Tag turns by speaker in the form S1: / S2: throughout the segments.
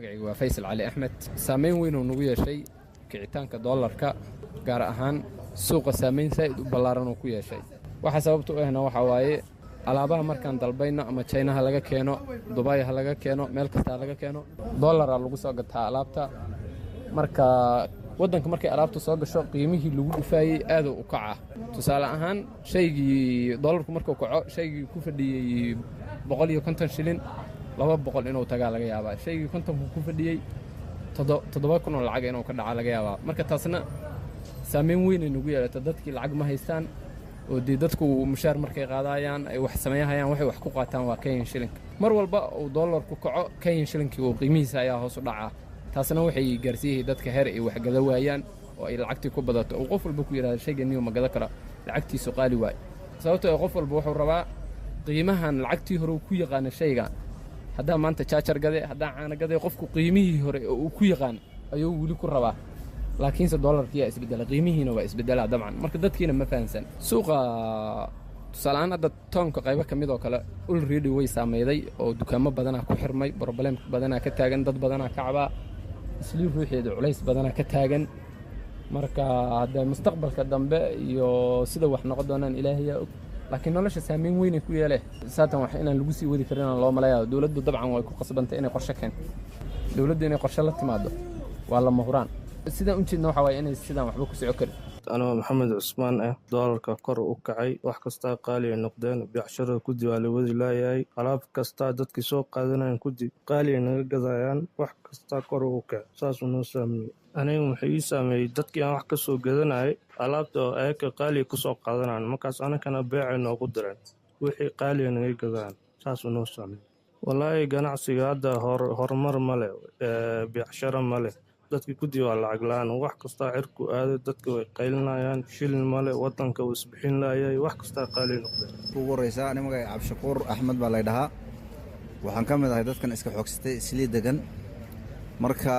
S1: magacaygu waa Faysal Cali Axmed. Saameyn weyn oo nagu yeeshay kicitaanka dollarka, gaar ahaan suuqa saameyn saa'id u ballaaran oo ku yeeshay. Waxa sababta u ahna waxa waaye alaabaha markaan dalbayno ama China ha laga keeno, Dubai ha laga keeno, meel kasta ha laga keeno, dollara lagu soo gataa alaabta. Marka waddanka markay alaabtu soo gasho qiimihii lagu dhufaayay aad u kaca. Tusaale ahaan shaygii dollarku markuu kaco, shaygii ku fadhiyay 150 shilin 200 inuu tagaa laga yaabaa. Shaygii 50 ku fadhiyay 7,000 oo lacag inuu ka dhaca laga yaabaa. Marka taasna saameyn weyn ay nagu yeelato. Dadkii lacag ma haystaan oo dadku mushaar markay qaadayaan ay wax sameeyayaan waxay wax ku qaataan waa Kenyan shilling. Mar walba oo dollarku kaco Kenyan shilling oo qiimihiisa ayaa hoos u dhaca. taasna waxay gaarsiiyay dadka heer ay wax gada waayaan oo ay lacagtii ku badato oo qof walba ku yiraahdo shaygan ma gada kara lacagtiisu qaali waay. sababtoo ah qof walba wuxuu rabaa qiimahan lacagtii hore ku yaqaan shayga. hadaa maanta charger gade, hadaa caana gade, qofku qiimihii hore oo ku yaqaan ayuu wali ku rabaa. laakiinse dollarkii isbedela, qiimihiina waa isbedela dabcan. marka dadkiina ma fahansan suuqa. tusaalahaan hadda toonka qaybo ka mid oo kale already way saameeyday oo dukaamo badanaa ku xirmay, problem badanaa ka taagan, dad badanaa ka cabaa, isli ruuxeedu culays badanaa ka taagan. marka hadda mustaqbalka dambe iyo sida wax noqon doonaan ilaahay yaa og, laakiin nolosha saameyn weyn ay ku yeelee saatan wax inaan lagu sii wadi karin loo maleeyo. dawladdu dabcan way ku qasbantay inay qorshe keento. dawladdu inay qorshe la timaado waa lama huraan. sidaan u jeedna waxa waaye inay sidaan waxba ku soco karin.
S2: أنا محمد عثمان دولارك كور وكعي wax kasta qaali noqdeen biicsharo ku diwaali wadi laayay alaab kasta dadkii soo qaadanayaan ku qaali naga gadayaan wax kasta kor u kacay saas uu noo saameeyay. anigu waxay saameeyay dadkii aan wax ka soo gadanay alaabta ay ka qaali ku soo qaadanayaan markaas anakana beecay noogu direen wixii qaali naga gadayaan saas uu noo saameeyay. wallahi ganacsiga hadda horumar male, biicsharo male, dadkii ku diwaan lacag la'aan wax kasta cirku aaday dadka way qaylinayaan shilin male wadanka uu isbixin laayay wax kasta qaali noqday.
S3: ugu horeysa aniga magacay Cabshakuur Axmed baa la dhahaa. waxaan ka mid ahay dadkan iska xogsatay isli degan. marka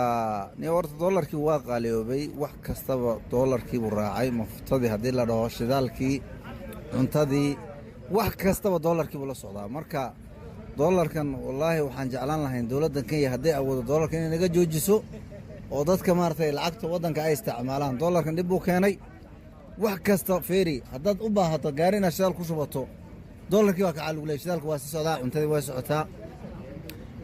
S3: horta dollarkii waa qaaliyoobay, wax kastaba dollarkii buu raacay. maftadii haddii la dhaho, shidaalkii, cuntadii, wax kastaba dollarkii buu la socdaa. marka dollarkan wallaahi waxaan jeclaan lahayn dowladdan Kenya hadday awoodo dollarkan inay naga joojiso oo dadka maartay lacagta wadanka ay isticmaalaan. dollarkan dib buu keenay wax kasta feeri. haddaad u baahato gaari inaad shidaal ku shubato, dollarkii waa ka caal leeyahay, shidaalku waa socdaa, cuntadii waa socotaa.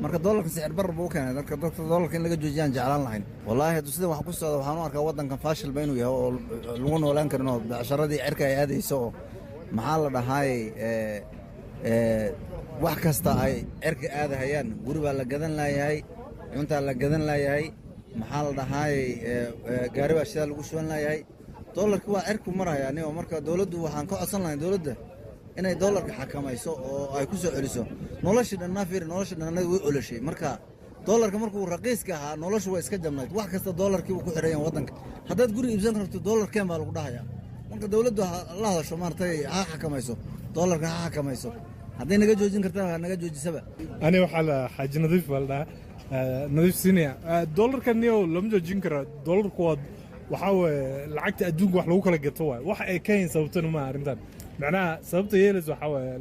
S3: marka dollarkan sicir barar buu keenay. dadka dollarka in laga joojiyaan jeclaan lahayn. wallaahi hadduu sidan wax ku socdo waxaan u arkaa wadankan faashil ba inuu yahay oo lagu noolaan karin oo beecsharadii cirka ay aadayso oo maxaa la dhahaayay wax kasta ay cirka aadahayaan. guri baa la gadan laayahay, cuntaa la gadan laayahay, maxaa la dhahaayay gaari baa shidaal lagu shuban laayahay. dollarkii waa cirku maraya anigo. marka dawladdu waxaan ka codsan lahayn dawladda inay dollarka xakamayso oo ay ku soo celiso. noloshii dhanna fiir, noloshii dhanna way oloshay. marka dollarka markuu raqiiska ahaa noloshu way iska jabnayd. wax kasta dollarkii uu ku xiran wadanka. haddaad guri iibsan rabto dollarkeen baa lagu dhahayaa. marka dawladdu la hadasho maartay ha xakamayso, dollarka ha xakamayso. hadday naga joojin kartaa naga joojisaba.
S4: ani waxa la xaaji nadiif balda nadiif sinaya dollarka niyo lama joojin karo. dollarku waxa weeye lacagta adduunka wax lagu kala gato waay. wax ay keen sababtana ma arintan macnaha sababta yeelis waxa weeye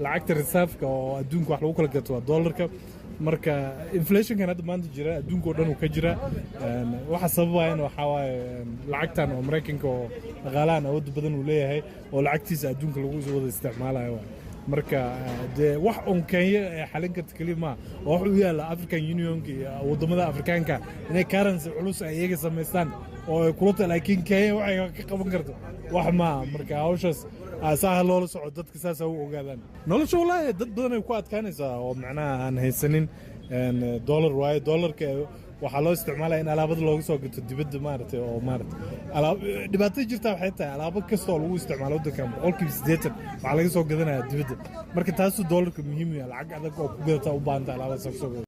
S4: lacagta reserve-ka oo adduunka wax lagu kala gato waa dollarka. marka inflation-kan hadda maanta jira adduunka oo dhan uu ka jira. waxa sababayna waxa waaye lacagtan oo Mareykanka oo dhaqaalahan awood badan uu leeyahay oo lacagtiisa adduunka lagu soo wada isticmaalayo. marka dee wax un Kenya ay xalin karto kaliya ma oo wax u yaala African Union iyo wadamada Afrikaanka inay currency culus ay iyaga samaystaan oo ay kulata. laakiin Kenya waxay ka qaban karto wax ma. marka hawshaas asaha loola socdo dadka saas u ogaadaan. nolosha wallaahi dad badan ay ku adkaanaysaa oo macnaha aan haysanin dollar waaye. dollarka waxaa loo isticmaalaa in alaabada looga soo gato dibadda maaragtay oo maaragtay dhibaatada jirta waxay tahay alaabo kasta oo lagu isticmaalo waddankan 80% waxaa laga soo gadanayaa dibadda. marka taasuu dollarka muhiim u yahay. lacag adag oo ku gadata u baahanta alaabada soo